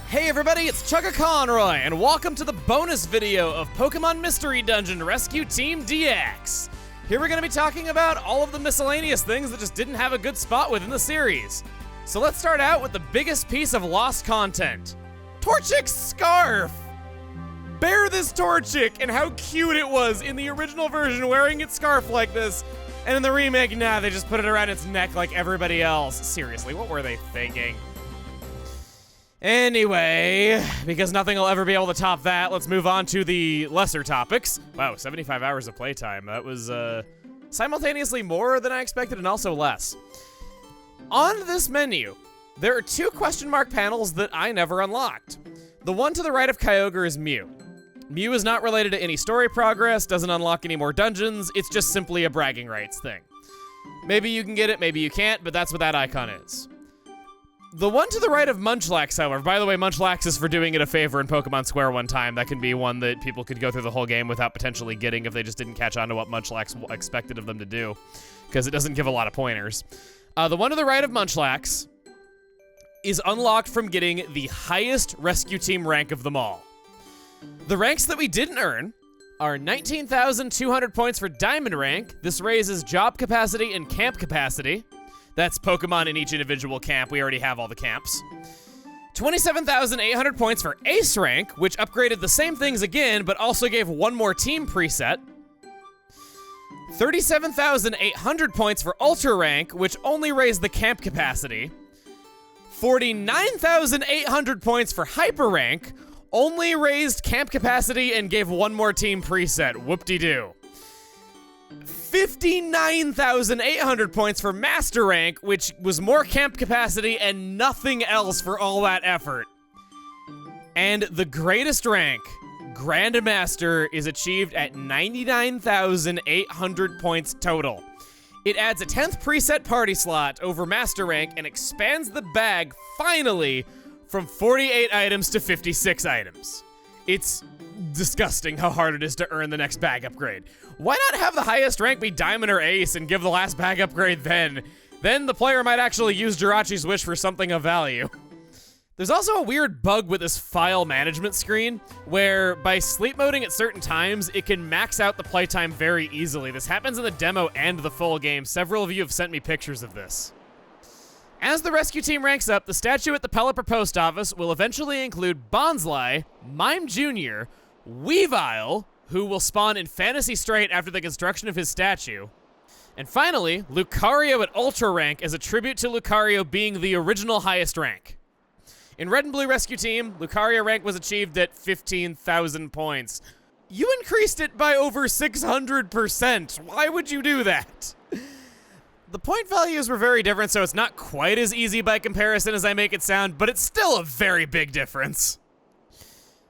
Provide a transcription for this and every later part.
Hey everybody, it's Chugga Conroy, and welcome to the bonus video of Pokemon Mystery Dungeon Rescue Team DX. Here we're going to be talking about all of the miscellaneous things that just didn't have a good spot within the series. So let's start out with the biggest piece of lost content. Torchic's scarf! Bear this Torchic and how cute it was in the original version wearing its scarf like this, and in the remake, nah, they just put it around its neck like everybody else. Seriously, what were they thinking? Anyway, because nothing will ever be able to top that, let's move on to the lesser topics. Wow, 75 hours of playtime. That was simultaneously more than I expected and also less. On this menu, there are two question mark panels that I never unlocked. The one to the right of Kyogre is Mew. Mew is not related to any story progress, doesn't unlock any more dungeons, it's just simply a bragging rights thing. Maybe you can get it, maybe you can't, but that's what that icon is. The one to the right of Munchlax, however, by the way, Munchlax is for doing it a favor in Pokemon Square one time. That can be one that people could go through the whole game without potentially getting if they just didn't catch on to what Munchlax expected of them to do, because it doesn't give a lot of pointers. The one to the right of Munchlax is unlocked from getting the highest rescue team rank of them all. The ranks that we didn't earn are 19,200 points for Diamond rank. This raises job capacity and camp capacity. That's Pokemon in each individual camp. We already have all the camps. 27,800 points for Ace rank, which upgraded the same things again, but also gave one more team preset. 37,800 points for Ultra rank, which only raised the camp capacity. 49,800 points for Hyper rank, only raised camp capacity and gave one more team preset. Whoop-de-doo. 59,800 points for Master rank, which was more camp capacity and nothing else for all that effort. And the greatest rank, Grandmaster, is achieved at 99,800 points total. It adds a 10th preset party slot over Master rank and expands the bag, finally, from 48 items to 56 items. It's disgusting how hard it is to earn the next bag upgrade. Why not have the highest rank be Diamond or Ace and give the last bag upgrade then? Then the player might actually use Jirachi's Wish for something of value. There's also a weird bug with this file management screen, where by sleep moding at certain times, it can max out the playtime very easily. This happens in the demo and the full game. Several of you have sent me pictures of this. As the rescue team ranks up, the statue at the Pelipper post office will eventually include Bonsly, Mime Jr., Weavile, who will spawn in Fantasy Strait after the construction of his statue. And finally, Lucario at Ultra rank as a tribute to Lucario being the original highest rank. In Red and Blue Rescue Team, Lucario rank was achieved at 15,000 points. You increased it by over 600%. Why would you do that? The point values were very different, so it's not quite as easy by comparison as I make it sound, but it's still a very big difference.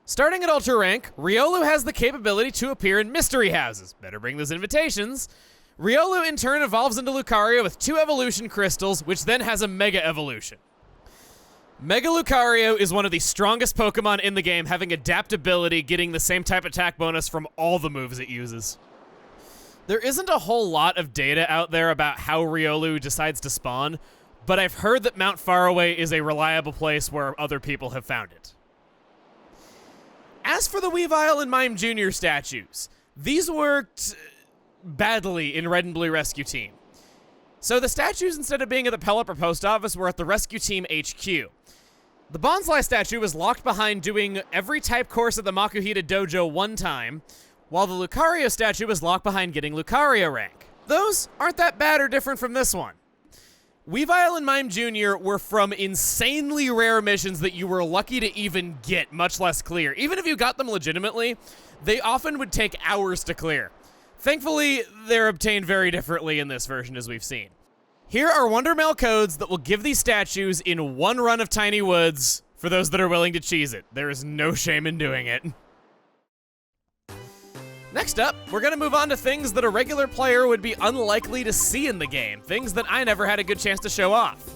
Starting at Ultra rank, Riolu has the capability to appear in mystery houses. Better bring those invitations. Riolu in turn evolves into Lucario with 2 evolution crystals, which then has a Mega Evolution. Mega Lucario is one of the strongest Pokemon in the game, having adaptability, getting the same type attack bonus from all the moves it uses. There isn't a whole lot of data out there about how Riolu decides to spawn, but I've heard that Mount Faraway is a reliable place where other people have found it. As for the Weavile and Mime Jr. statues, these worked badly in Red and Blue Rescue Team. So the statues, instead of being at the Pelipper post office, were at the Rescue Team HQ. The Bonsly statue was locked behind doing every type course at the Makuhita Dojo one time, while the Lucario statue was locked behind getting Lucario rank. Those aren't that bad or different from this one. Weavile and Mime Jr. were from insanely rare missions that you were lucky to even get, much less clear. Even if you got them legitimately, they often would take hours to clear. Thankfully, they're obtained very differently in this version, as we've seen. Here are Wonder Mail codes that will give these statues in one run of Tiny Woods for those that are willing to cheese it. There is no shame in doing it. Next up, we're gonna move on to things that a regular player would be unlikely to see in the game, things that I never had a good chance to show off.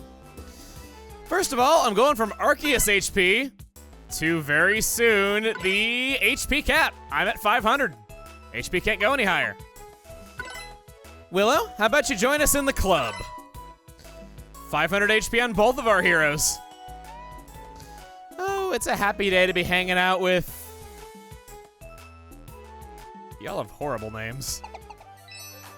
First of all, I'm going from Arceus HP to very soon the HP cap. I'm at 500. HP can't go any higher. Willow, how about you join us in the club? 500 HP on both of our heroes. Oh, Ooh, it's a happy day to be hanging out with... Y'all have horrible names.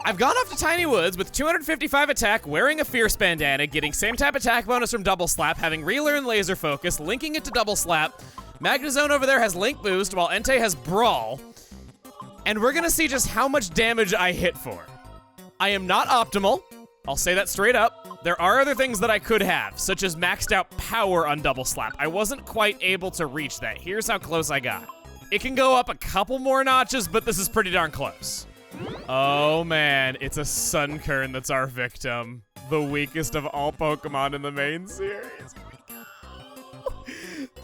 I've gone off to Tiny Woods with 255 attack, wearing a Fierce Bandana, getting same type attack bonus from Double Slap, having relearned Laser Focus, linking it to Double Slap. Magnezone over there has Link Boost, while Entei has Brawl. And we're gonna see just how much damage I hit for. I am not optimal. I'll say that straight up. There are other things that I could have, such as maxed out power on Double Slap. I wasn't quite able to reach that. Here's how close I got. It can go up a couple more notches, but this is pretty darn close. Oh man, it's a Sunkern that's our victim. The weakest of all Pokemon in the main series.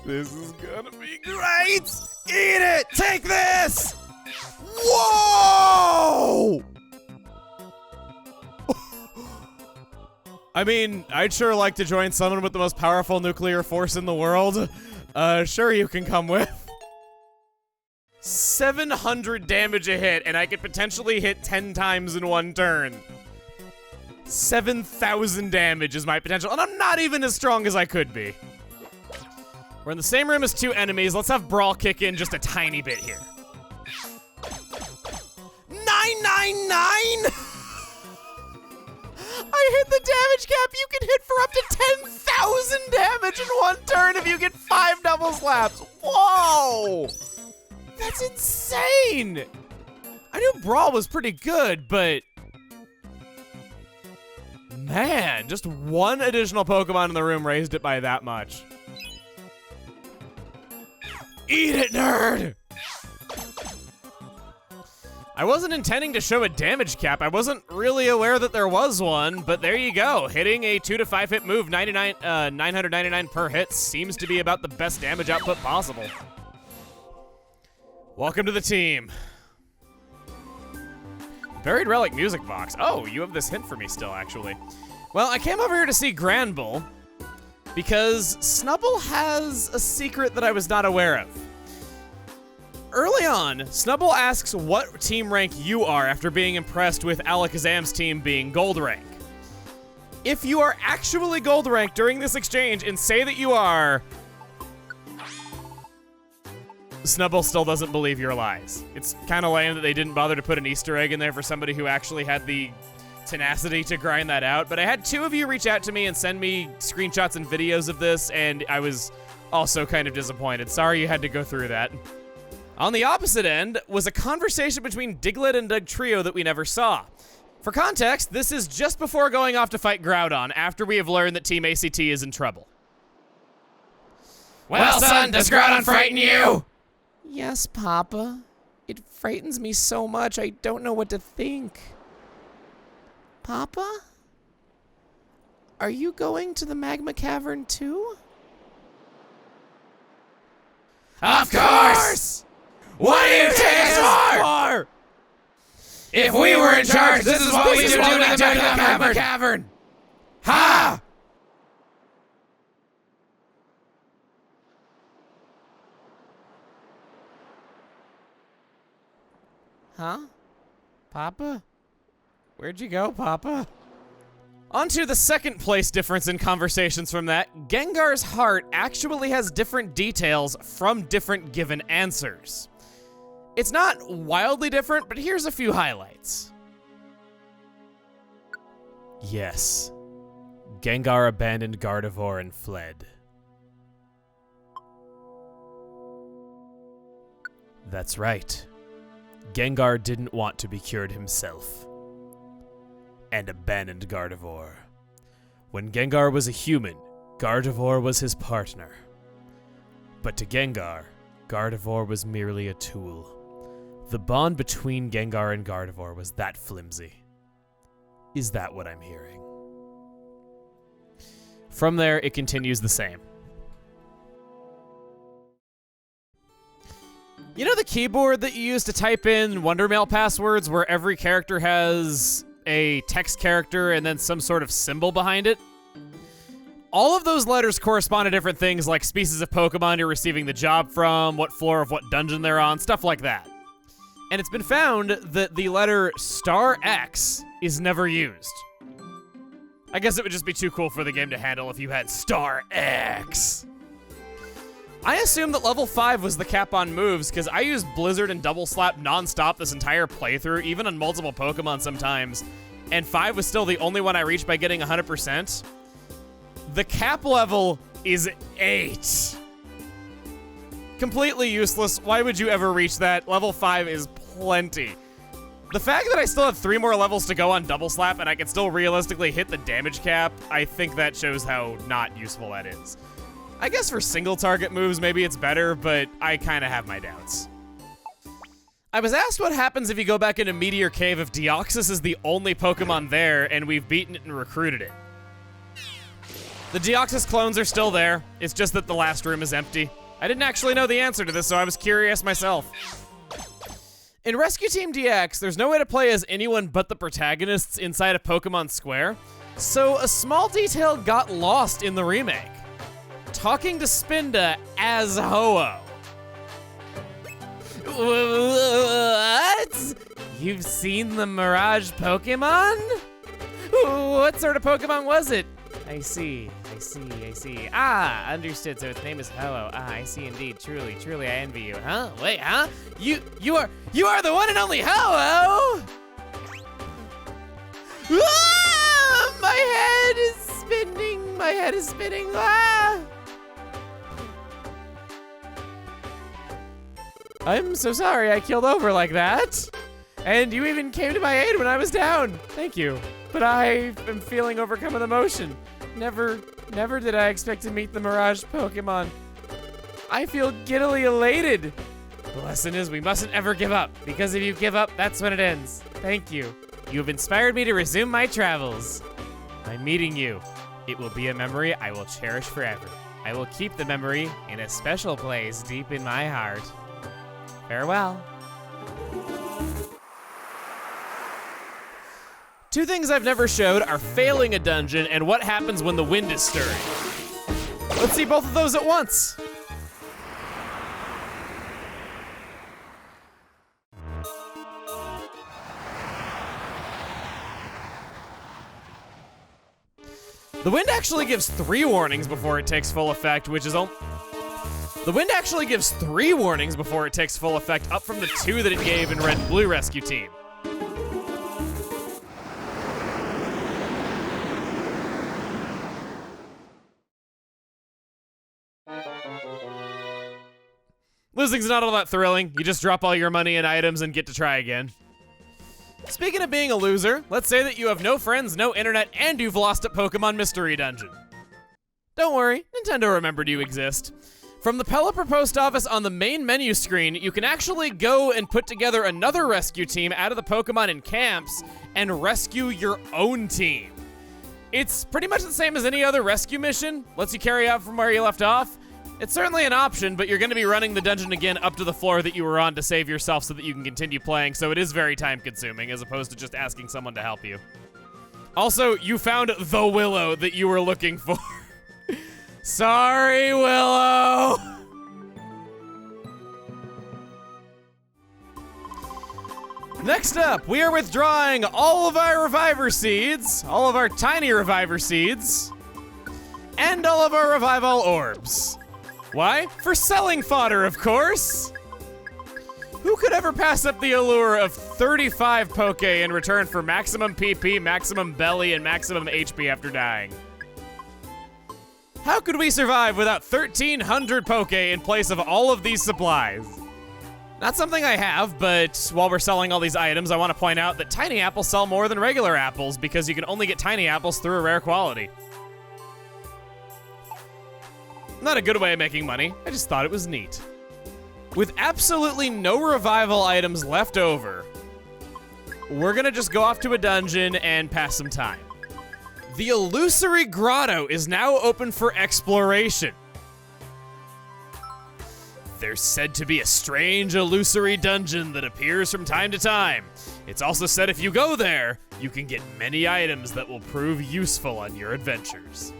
This is gonna be great! Eat it! Take this! Whoa! I mean, I'd sure like to join someone with the most powerful nuclear force in the world. Sure you can come with. 700 damage a hit, and I could potentially hit 10 times in one turn. 7,000 damage is my potential, and I'm not even as strong as I could be. We're in the same room as two enemies. Let's have Brawl kick in just a tiny bit here. 999! I hit the damage cap. You can hit for up to 10,000 damage in one turn if you get 5 Double Slaps. Whoa! That's insane! I knew Brawl was pretty good, but... Man, just one additional Pokemon in the room raised it by that much. Eat it, nerd! I wasn't intending to show a damage cap. I wasn't really aware that there was one, but there you go. Hitting a 2 to 5 hit move, 999 per hit, seems to be about the best damage output possible. Welcome to the team. Buried Relic Music Box. Oh, you have this hint for me still, actually. Well, I came over here to see Granbull because Snubbull has a secret that I was not aware of. Early on, Snubbull asks what team rank you are after being impressed with Alakazam's team being gold rank. If you are actually gold rank during this exchange and say that you are, Snubbull still doesn't believe your lies. It's kind of lame that they didn't bother to put an Easter egg in there for somebody who actually had the tenacity to grind that out, but I had 2 of you reach out to me and send me screenshots and videos of this, and I was also kind of disappointed. Sorry you had to go through that. On the opposite end was a conversation between Diglett and Dugtrio that we never saw. For context, this is just before going off to fight Groudon, after we have learned that Team ACT is in trouble. Well, son, does Groudon frighten you? Yes, Papa. It frightens me so much, I don't know what to think. Papa? Are you going to the Magma Cavern too? Of course! What do you take us for? If we were in charge, this is what we do to the Magma Cavern. Ha! Huh? Papa? Where'd you go, Papa? On to the second place difference in conversations from that. Gengar's heart actually has different details from different given answers. It's not wildly different, but here's a few highlights. Yes. Gengar abandoned Gardevoir and fled. That's right. Gengar didn't want to be cured himself. And abandoned Gardevoir. When Gengar was a human, Gardevoir was his partner. But to Gengar, Gardevoir was merely a tool. The bond between Gengar and Gardevoir was that flimsy. Is that what I'm hearing? From there, it continues the same. You know the keyboard that you use to type in Wondermail passwords where every character has a text character and then some sort of symbol behind it? All of those letters correspond to different things like species of Pokemon you're receiving the job from, what floor of what dungeon they're on, stuff like that. And it's been found that the letter star X is never used. I guess it would just be too cool for the game to handle if you had star X. I assumed that level 5 was the cap on moves because I used Blizzard and Double Slap non-stop this entire playthrough, even on multiple Pokemon sometimes, and 5 was still the only one I reached by getting 100%. The cap level is 8. Completely useless. Why would you ever reach that? Level 5 is plenty. The fact that I still have 3 more levels to go on Double Slap and I can still realistically hit the damage cap, I think that shows how not useful that is. I guess for single target moves, maybe it's better, but I kind of have my doubts. I was asked what happens if you go back into Meteor Cave if Deoxys is the only Pokemon there and we've beaten it and recruited it. The Deoxys clones are still there, it's just that the last room is empty. I didn't actually know the answer to this, so I was curious myself. In Rescue Team DX, there's no way to play as anyone but the protagonists inside a Pokemon Square, so a small detail got lost in the remake. Talking to Spinda as Ho-Oh. What? You've seen the Mirage Pokemon? What sort of Pokemon was it? I see. Ah, understood. So its name is Ho-Oh. Ah, I see indeed. Truly, I envy you. Huh? Wait, huh? You are the one and only Ho-Oh! Ah! My head is spinning. Ah! I'm so sorry I keeled over like that. And you even came to my aid when I was down. Thank you. But I am feeling overcome with emotion. Never did I expect to meet the Mirage Pokemon. I feel giddily elated. The lesson is we mustn't ever give up, because if you give up, that's when it ends. Thank you. You have inspired me to resume my travels. By meeting you, it will be a memory I will cherish forever. I will keep the memory in a special place deep in my heart. Farewell. 2 things I've never showed are failing a dungeon and what happens when the wind is stirring. Let's see both of those at once. The wind actually gives 3 warnings before it takes full effect, which is The wind actually gives 3 warnings before it takes full effect, up from the 2 that it gave in Red and Blue Rescue Team. Losing's not all that thrilling. You just drop all your money and items and get to try again. Speaking of being a loser, let's say that you have no friends, no internet, and you've lost at Pokemon Mystery Dungeon. Don't worry, Nintendo remembered you exist. From the Pelipper post office on the main menu screen, you can actually go and put together another rescue team out of the Pokemon in camps and rescue your own team. It's pretty much the same as any other rescue mission, lets you carry out from where you left off. It's certainly an option, but you're going to be running the dungeon again up to the floor that you were on to save yourself so that you can continue playing, so it is very time-consuming as opposed to just asking someone to help you. Also, you found the Willow that you were looking for. Sorry, Willow! Next up, we are withdrawing all of our Reviver Seeds, all of our tiny Reviver Seeds, and all of our Revival Orbs. Why? For selling fodder, of course! Who could ever pass up the allure of 35 Poke in return for maximum PP, maximum belly, and maximum HP after dying? How could we survive without 1,300 Poke in place of all of these supplies? Not something I have, but while we're selling all these items, I want to point out that tiny apples sell more than regular apples because you can only get tiny apples through a rare quality. Not a good way of making money, I just thought it was neat. With absolutely no revival items left over, we're gonna just go off to a dungeon and pass some time. The Illusory Grotto is now open for exploration. There's said to be a strange illusory dungeon that appears from time to time. It's also said if you go there, you can get many items that will prove useful on your adventures.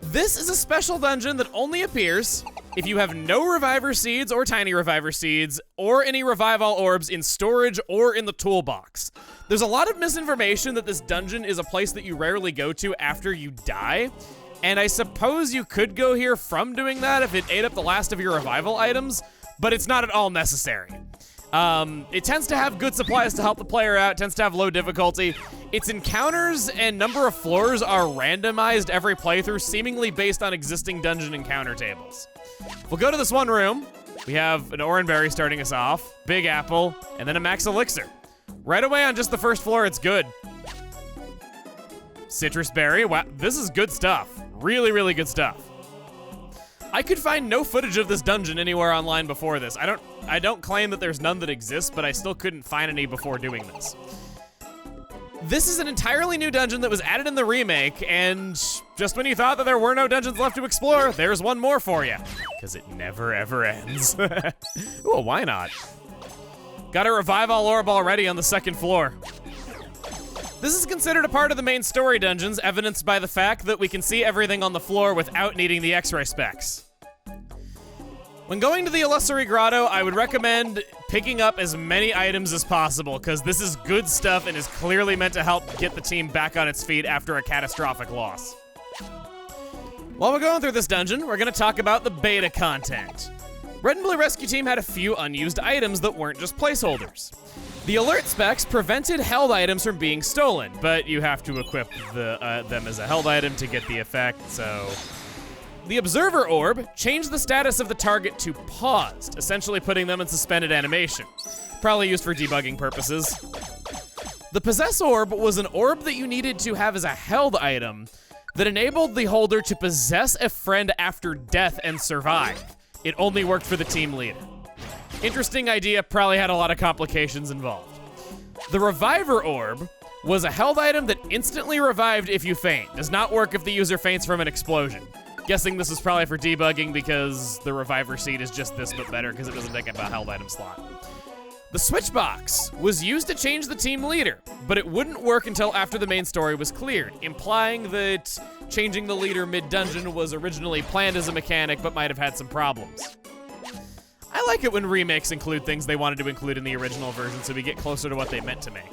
This is a special dungeon that only appears if you have no Reviver Seeds or Tiny Reviver Seeds or any Revival Orbs in storage or in the toolbox. There's a lot of misinformation that this dungeon is a place that you rarely go to after you die, And I suppose you could go here from doing that if it ate up the last of your revival items, but it's not at all necessary. It tends to have good supplies to help the player out, tends to have low difficulty. Its encounters and number of floors are randomized every playthrough, seemingly based on existing dungeon encounter tables. We'll go to this one room. We have an Oranberry starting us off, Big Apple, and then a Max Elixir. Right away on just the first floor, it's good. Citrus Berry, wow, this is good stuff. Really, really good stuff. I could find no footage of this dungeon anywhere online before this. I don't claim that there's none that exists, but I still couldn't find any before doing this. This is an entirely new dungeon that was added in the remake, and just when you thought that there were no dungeons left to explore, there's one more for you. Because it never, ever ends. Ooh, why not? Got a Revive All Orb already on the second floor. This is considered a part of the main story dungeons, evidenced by the fact that we can see everything on the floor without needing the X-ray specs. When going to the Illusory Grotto, I would recommend picking up as many items as possible, because this is good stuff and is clearly meant to help get the team back on its feet after a catastrophic loss. While we're going through this dungeon, we're going to talk about the beta content. Red and Blue Rescue Team had a few unused items that weren't just placeholders. The alert specs prevented held items from being stolen, but you have to equip them as a held item to get the effect, so... The Observer Orb changed the status of the target to paused, essentially putting them in suspended animation. Probably used for debugging purposes. The Possess Orb was an orb that you needed to have as a held item that enabled the holder to possess a friend after death and survive. It only worked for the team leader. Interesting idea, probably had a lot of complications involved. The Reviver Orb was a held item that instantly revived if you faint. Does not work if the user faints from an explosion. Guessing this is probably for debugging because the Reviver seed is just this but better because it doesn't take up a held item slot. The Switch Box was used to change the team leader, but it wouldn't work until after the main story was cleared, implying that changing the leader mid-dungeon was originally planned as a mechanic but might have had some problems. I like it when remakes include things they wanted to include in the original version so we get closer to what they meant to make.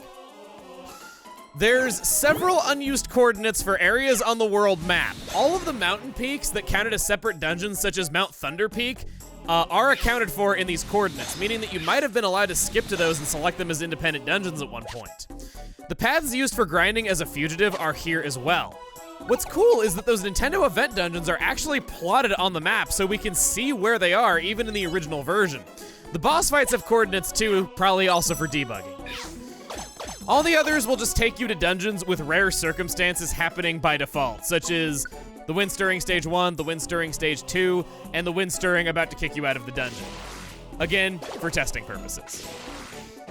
There's several unused coordinates for areas on the world map. All of the mountain peaks that counted as separate dungeons, such as Mount Thunder Peak, are accounted for in these coordinates, meaning that you might have been allowed to skip to those and select them as independent dungeons at one point. The paths used for grinding as a fugitive are here as well. What's cool is that those Nintendo event dungeons are actually plotted on the map so we can see where they are, even in the original version. The boss fights have coordinates too, probably also for debugging. All the others will just take you to dungeons with rare circumstances happening by default, such as the Wind Stirring Stage 1, the Wind Stirring Stage 2, and the Wind Stirring about to kick you out of the dungeon. Again, for testing purposes.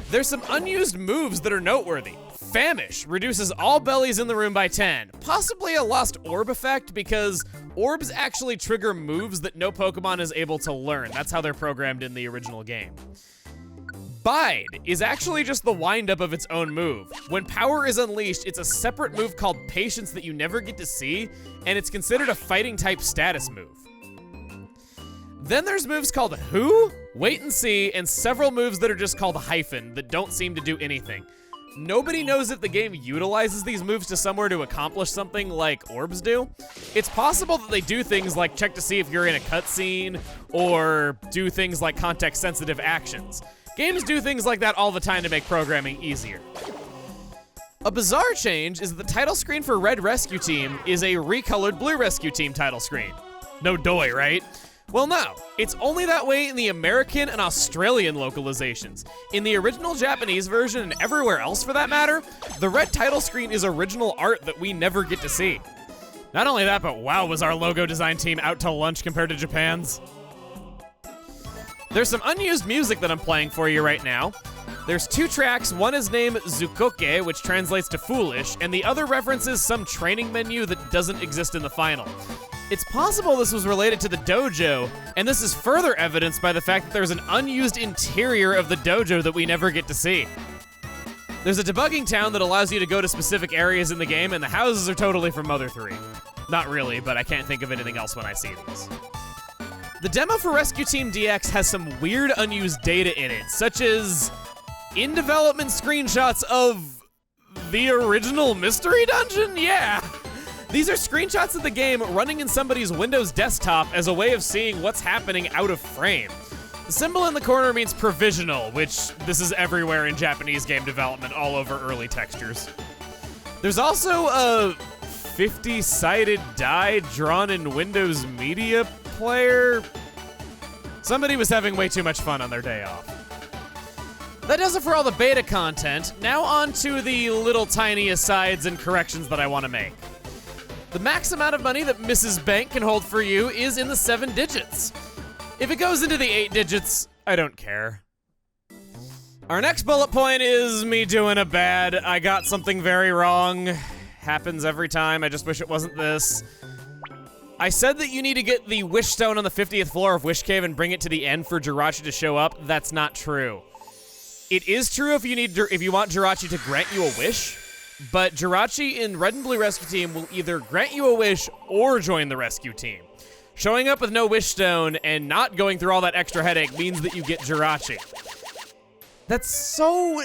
There's some unused moves that are noteworthy. Famish reduces all bellies in the room by 10, possibly a lost orb effect because orbs actually trigger moves that no Pokemon is able to learn. That's how they're programmed in the original game. Bide is actually just the wind-up of its own move. When power is unleashed, it's a separate move called Patience that you never get to see, and it's considered a fighting-type status move. Then there's moves called Who, Wait and See, and several moves that are just called Hyphen that don't seem to do anything. Nobody knows if the game utilizes these moves to somewhere to accomplish something like orbs do. It's possible that they do things like check to see if you're in a cutscene, or do things like context-sensitive actions. Games do things like that all the time to make programming easier. A bizarre change is that the title screen for Red Rescue Team is a recolored Blue Rescue Team title screen. No doy, right? Well, no. It's only that way in the American and Australian localizations. In the original Japanese version, and everywhere else for that matter, the red title screen is original art that we never get to see. Not only that, but wow, was our logo design team out to lunch compared to Japan's. There's some unused music that I'm playing for you right now. There's two tracks, one is named Zukoke, which translates to foolish, and the other references some training menu that doesn't exist in the final. It's possible this was related to the dojo, and this is further evidenced by the fact that there's an unused interior of the dojo that we never get to see. There's a debugging town that allows you to go to specific areas in the game, and the houses are totally from Mother 3. Not really, but I can't think of anything else when I see these. The demo for Rescue Team DX has some weird unused data in it, such as in-development screenshots of the original mystery dungeon? Yeah. These are screenshots of the game running in somebody's Windows desktop as a way of seeing what's happening out of frame. The symbol in the corner means provisional, which this is everywhere in Japanese game development, all over early textures. There's also a 50-sided die drawn in Windows Media Player. Somebody was having way too much fun on their day off. That does it for all the beta content. Now on to the little tiny asides and corrections that I want to make. The max amount of money that Mrs. Bank can hold for you is in the 7 digits. If it goes into the 8 digits, I don't care. Our next bullet point is me doing a bad. I got something very wrong. Happens every time. I just wish it wasn't this. I said that you need to get the wish stone on the 50th floor of Wish Cave and bring it to the end for Jirachi to show up. That's not true. It is true if you want Jirachi to grant you a wish, but Jirachi in Red and Blue Rescue Team will either grant you a wish or join the rescue team. Showing up with no wish stone and not going through all that extra headache means that you get Jirachi. That's so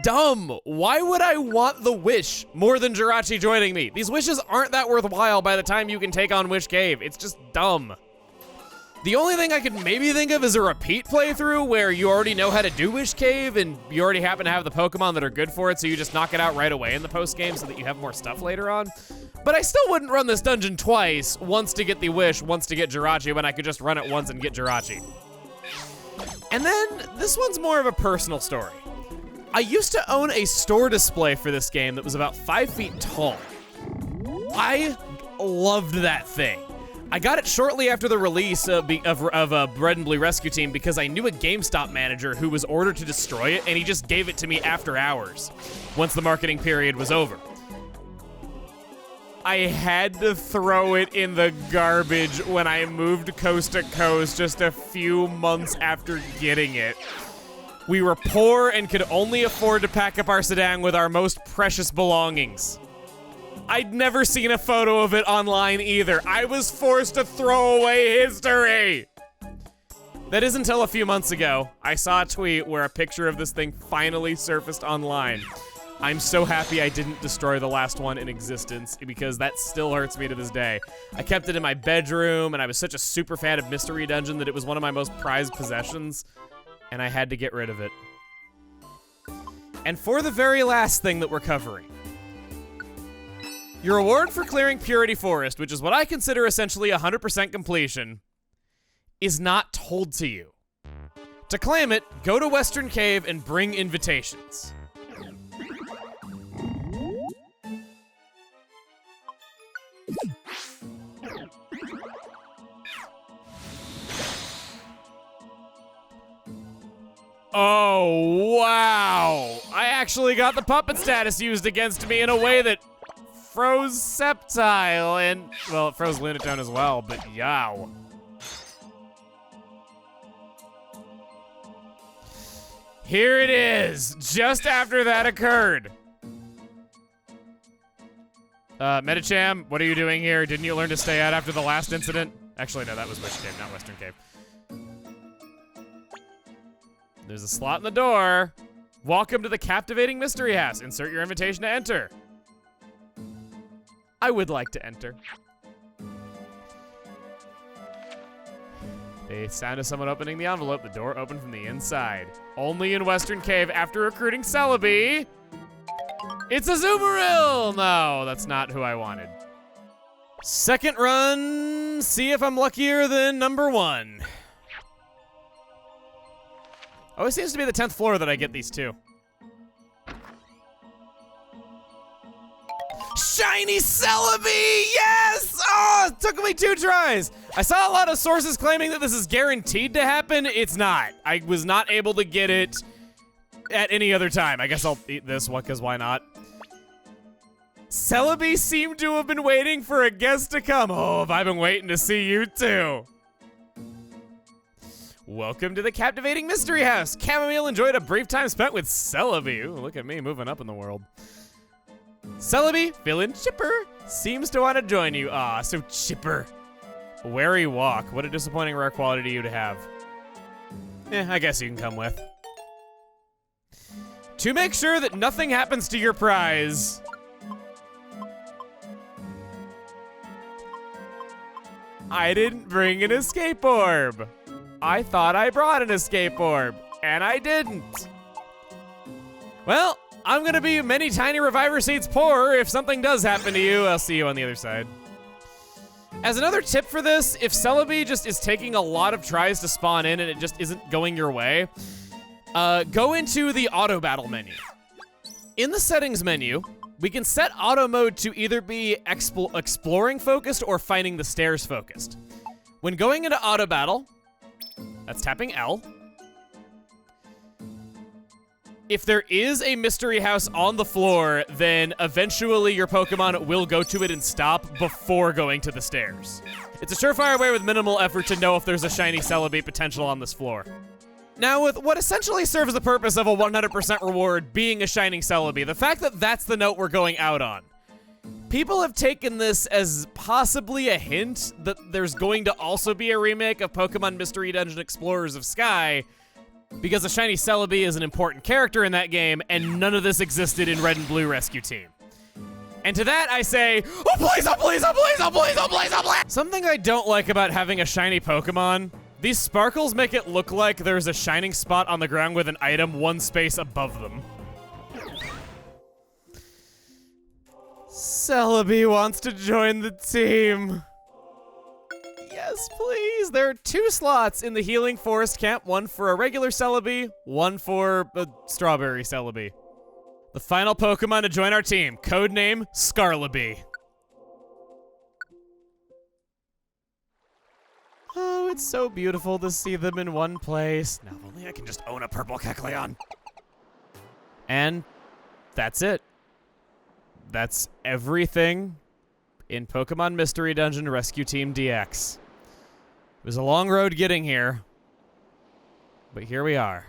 dumb. Why would I want the wish more than Jirachi joining me? These wishes aren't that worthwhile by the time you can take on Wish Cave. It's just dumb. The only thing I could maybe think of is a repeat playthrough where you already know how to do Wish Cave and you already happen to have the Pokemon that are good for it, so you just knock it out right away in the post-game so that you have more stuff later on. But I still wouldn't run this dungeon twice, once to get the wish, once to get Jirachi, when I could just run it once and get Jirachi. And then, this one's more of a personal story. I used to own a store display for this game that was about 5 feet tall. I loved that thing. I got it shortly after the release of Red and Blue Rescue Team because I knew a GameStop manager who was ordered to destroy it, and he just gave it to me after hours, once the marketing period was over. I had to throw it in the garbage when I moved coast to coast just a few months after getting it. We were poor and could only afford to pack up our sedan with our most precious belongings. I'd never seen a photo of it online either. I was forced to throw away history. That is until a few months ago. I saw a tweet where a picture of this thing finally surfaced online. I'm so happy I didn't destroy the last one in existence because that still hurts me to this day. I kept it in my bedroom and I was such a super fan of Mystery Dungeon that it was one of my most prized possessions and I had to get rid of it. And for the very last thing that we're covering, your reward for clearing Purity Forest, which is what I consider essentially 100% completion, is not told to you. To claim it, go to Western Cave and bring invitations. Oh, wow. I actually got the puppet status used against me in a way that froze Sceptile and, well, it froze Lunatone as well, but yow. Here it is, just after that occurred. Medicham, what are you doing here? Didn't you learn to stay out after the last incident? Actually, no, that was Wish Cave, not Western Cave. There's a slot in the door. Welcome to the captivating mystery house. Insert your invitation to enter. I would like to enter. The sound of someone opening the envelope. The door opened from the inside. Only in Western Cave after recruiting Celebi. It's a Azumarill! No, that's not who I wanted. Second run. See if I'm luckier than number 1. Always seems to be the 10th floor that I get these two. Shiny Celebi! Yes! Oh, it took me 2 tries. I saw a lot of sources claiming that this is guaranteed to happen. It's not. I was not able to get it at any other time. I guess I'll eat this one, because why not? Celebi seemed to have been waiting for a guest to come. Oh, have I been waiting to see you too. Welcome to the captivating mystery house. Chamomile enjoyed a brief time spent with Celebi. Ooh, look at me moving up in the world. Celebi, feeling chipper, seems to want to join you. Ah, so chipper. Wary walk. What a disappointing rare quality to you to have. I guess you can come with. To make sure that nothing happens to your prize, I didn't bring an escape orb. I thought I brought an escape orb, and I didn't. Well, I'm gonna be many tiny reviver seeds poorer if something does happen to you. I'll see you on the other side. As another tip for this, if Celebi just is taking a lot of tries to spawn in and it just isn't going your way, go into the auto battle menu. In the settings menu, we can set auto mode to either be exploring focused or finding the stairs focused. When going into auto battle, that's tapping L. If there is a mystery house on the floor, then eventually your Pokemon will go to it and stop before going to the stairs. It's a surefire way with minimal effort to know if there's a shiny Celebi potential on this floor. Now, with what essentially serves the purpose of a 100% reward being a shining Celebi, the fact that that's the note we're going out on, people have taken this as possibly a hint that there's going to also be a remake of Pokemon Mystery Dungeon Explorers of Sky, because a shiny Celebi is an important character in that game, and none of this existed in Red and Blue Rescue Team. And to that I say, oh please, oh please, oh please, oh please, oh please, oh please! Something I don't like about having a shiny Pokemon, these sparkles make it look like there's a shining spot on the ground with an item one space above them. Celebi wants to join the team. Yes, please. There are 2 slots in the Healing Forest camp, one for a regular Celebi, one for a strawberry Celebi. The final Pokemon to join our team, codename Scarlaby. Oh, it's so beautiful to see them in one place. Now, if only I can just own a purple Kecleon. And that's it. That's everything in Pokemon Mystery Dungeon Rescue Team DX. It was a long road getting here, but here we are.